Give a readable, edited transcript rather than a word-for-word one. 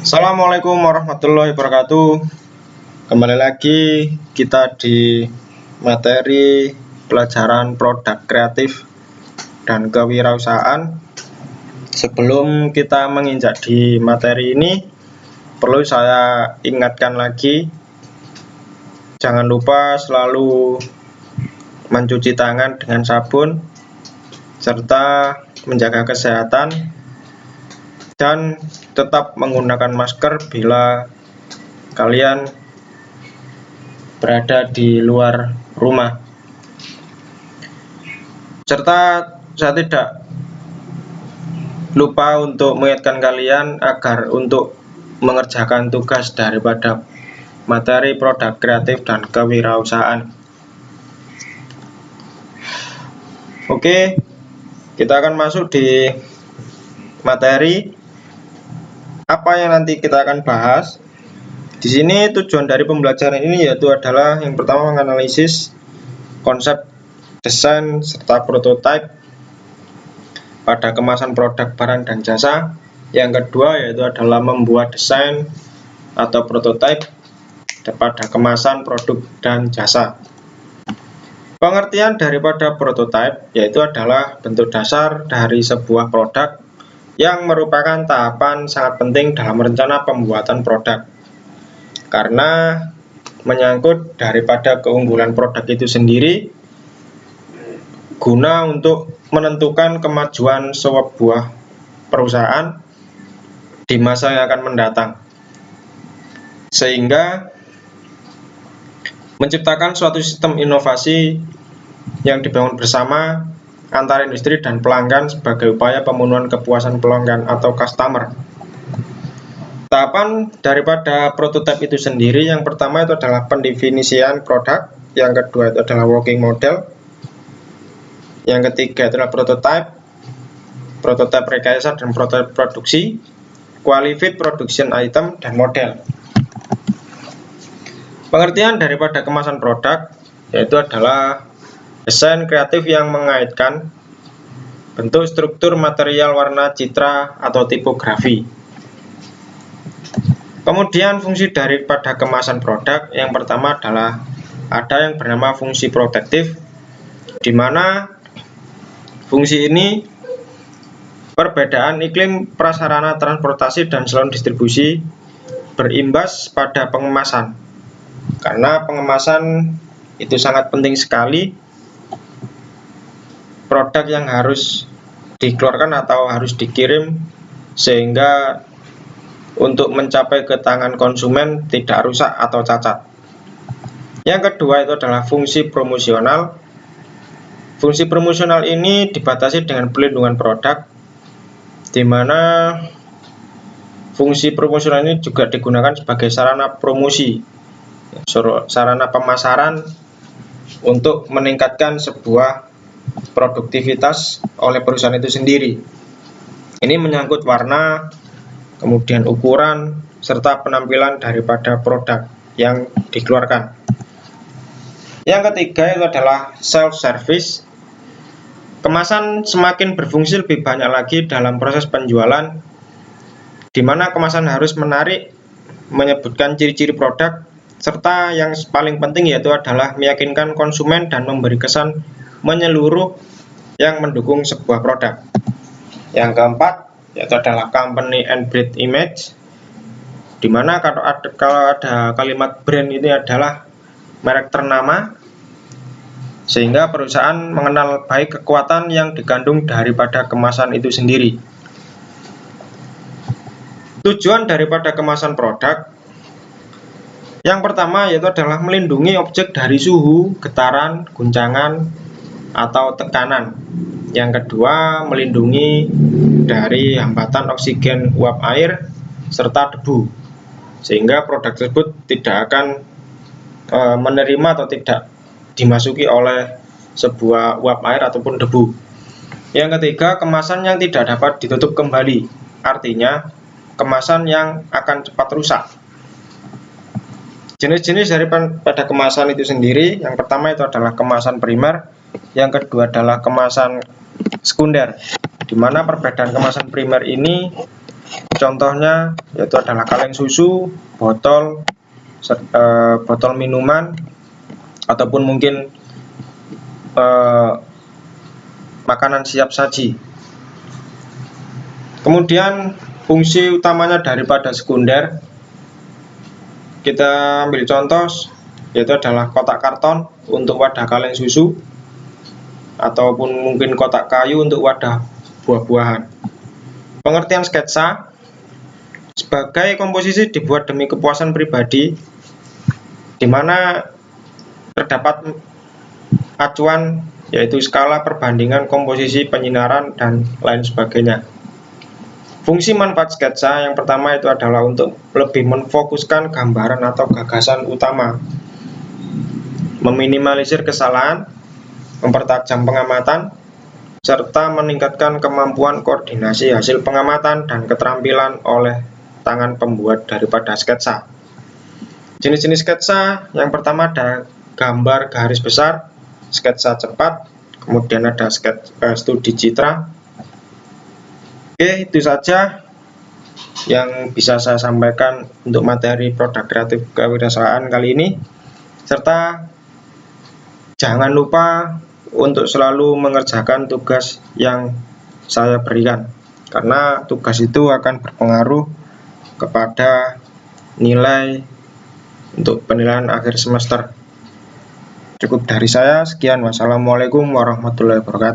Assalamualaikum warahmatullahi wabarakatuh. Kembali lagi kita di materi pelajaran produk kreatif dan kewirausahaan. Sebelum kita menginjak di materi ini, perlu saya ingatkan lagi, jangan lupa selalu mencuci tangan dengan sabun serta menjaga kesehatan dan tetap menggunakan masker bila kalian berada di luar rumah. Serta saya tidak lupa untuk mengingatkan kalian agar untuk mengerjakan tugas daripada materi produk kreatif dan kewirausahaan. Oke, kita akan masuk di materi. Apa yang nanti kita akan bahas? Di sini tujuan dari pembelajaran ini yaitu adalah yang pertama menganalisis konsep desain serta prototipe pada kemasan produk barang dan jasa. Yang kedua yaitu adalah membuat desain atau prototipe pada kemasan produk dan jasa. Pengertian daripada prototipe yaitu adalah bentuk dasar dari sebuah produk yang merupakan tahapan sangat penting dalam rencana pembuatan produk, karena menyangkut daripada keunggulan produk itu sendiri guna untuk menentukan kemajuan sebuah perusahaan di masa yang akan mendatang, sehingga menciptakan suatu sistem inovasi yang dibangun bersama antara industri dan pelanggan sebagai upaya pemenuhan kepuasan pelanggan atau customer. Tahapan daripada prototipe itu sendiri, yang pertama itu adalah pendefinisian produk, yang kedua itu adalah working model, yang ketiga adalah prototipe rekayasa dan prototipe produksi, qualified production item, dan model. Pengertian daripada kemasan produk yaitu adalah desain kreatif yang mengaitkan bentuk, struktur, material, warna, citra, atau tipografi. Kemudian fungsi daripada kemasan produk, yang pertama adalah ada yang bernama fungsi protektif, di mana fungsi ini perbedaan iklim, prasarana transportasi, dan saluran distribusi berimbas pada pengemasan. Karena pengemasan itu sangat penting sekali, produk yang harus dikeluarkan atau harus dikirim sehingga untuk mencapai ke tangan konsumen tidak rusak atau cacat. Yang kedua itu adalah fungsi promosional. Fungsi promosional ini dibatasi dengan pelindungan produk, di mana fungsi promosional ini juga digunakan sebagai sarana promosi, sarana pemasaran untuk meningkatkan sebuah produktivitas oleh perusahaan itu sendiri. Ini menyangkut warna, kemudian ukuran, serta penampilan daripada produk yang dikeluarkan. Yang ketiga itu adalah self-service. Kemasan semakin berfungsi lebih banyak lagi dalam proses penjualan, di mana kemasan harus menarik, menyebutkan ciri-ciri produk, serta yang paling penting yaitu adalah meyakinkan konsumen dan memberi kesan menyeluruh yang mendukung sebuah produk. Yang keempat yaitu adalah company and brand image, di mana kalau ada kalimat brand ini adalah merek ternama, sehingga perusahaan mengenal baik kekuatan yang digandung daripada kemasan itu sendiri. Tujuan daripada kemasan produk, yang pertama yaitu adalah melindungi objek dari suhu, getaran, guncangan, atau tekanan. Yang kedua, melindungi dari hambatan oksigen, uap air, serta debu, sehingga produk tersebut tidak akan menerima atau tidak dimasuki oleh sebuah uap air ataupun debu. Yang ketiga, kemasan yang tidak dapat ditutup kembali, artinya kemasan yang akan cepat rusak. Jenis-jenis daripada kemasan itu sendiri, yang pertama itu adalah kemasan primer, yang kedua adalah kemasan sekunder, di mana perbedaan kemasan primer ini Contohnya yaitu adalah kaleng susu, botol, botol minuman, ataupun mungkin makanan siap saji. Kemudian fungsi utamanya daripada sekunder, kita ambil contoh yaitu adalah kotak karton untuk wadah kaleng susu, ataupun mungkin kotak kayu untuk wadah buah-buahan. Pengertian sketsa: sebagai komposisi dibuat demi kepuasan pribadi, di mana terdapat acuan yaitu skala perbandingan komposisi, penyinaran, dan lain sebagainya. Fungsi manfaat sketsa yang pertama itu adalah untuk lebih memfokuskan gambaran atau gagasan utama, meminimalisir kesalahan, mempertajam pengamatan, serta meningkatkan kemampuan koordinasi hasil pengamatan dan keterampilan oleh tangan pembuat daripada sketsa. Jenis-jenis sketsa yang pertama ada gambar garis besar, sketsa cepat, kemudian ada studi citra. Oke, itu saja yang bisa saya sampaikan untuk materi produk kreatif kewirausahaan kali ini. Serta jangan lupa untuk selalu mengerjakan tugas yang saya berikan, karena tugas itu akan berpengaruh kepada nilai untuk penilaian akhir semester. Cukup dari saya, sekian. Wassalamualaikum warahmatullahi wabarakatuh.